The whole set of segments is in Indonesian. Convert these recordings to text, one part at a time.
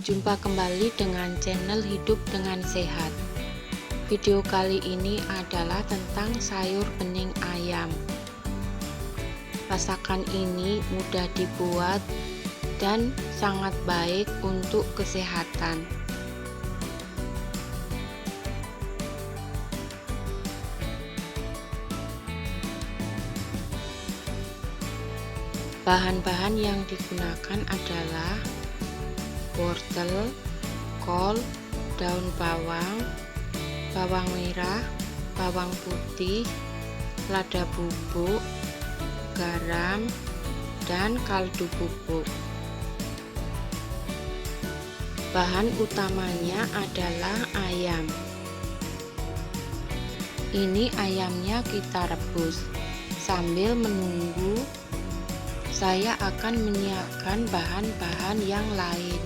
Jumpa kembali dengan channel Hidup dengan Sehat. Video kali ini adalah tentang sayur bening ayam. Masakan ini mudah dibuat dan sangat baik untuk kesehatan. Bahan-bahan yang digunakan adalah wortel, kol, daun bawang, bawang merah, bawang putih, lada bubuk, garam, dan kaldu bubuk. Bahan utamanya adalah ayam. Ini ayamnya kita rebus. Sambil menunggu, saya akan menyiapkan bahan-bahan yang lain.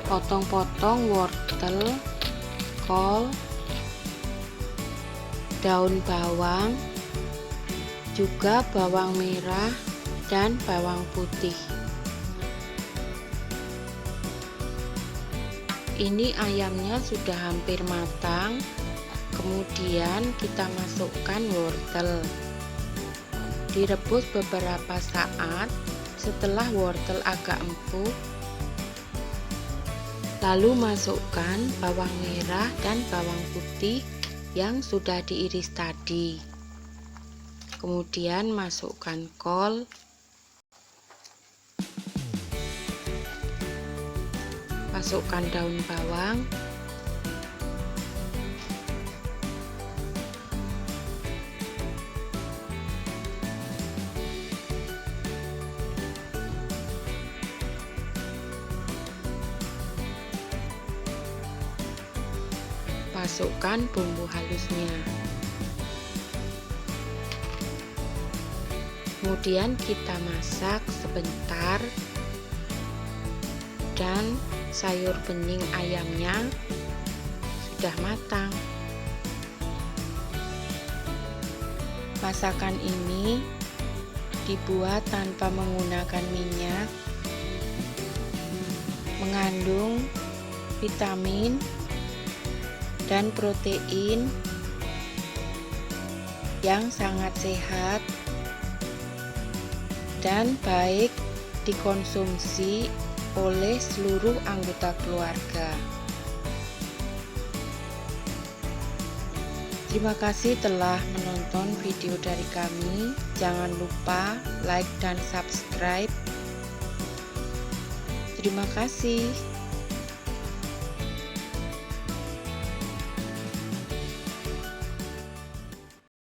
Potong-potong wortel, kol, daun bawang, juga bawang merah dan bawang putih. Ini ayamnya sudah hampir matang. Kemudian kita masukkan wortel. Direbus beberapa saat. Setelah wortel agak empuk, lalu masukkan bawang merah dan bawang putih yang sudah diiris tadi. Kemudian masukkan kol, masukkan daun bawang, masukkan bumbu halusnya. Kemudian kita masak sebentar dan sayur bening ayamnya sudah matang. Masakan ini dibuat tanpa menggunakan minyak, mengandung vitamin dan protein yang sangat sehat dan baik dikonsumsi oleh seluruh anggota keluarga. Terima kasih telah menonton video dari kami. Jangan lupa like dan subscribe. Terima kasih.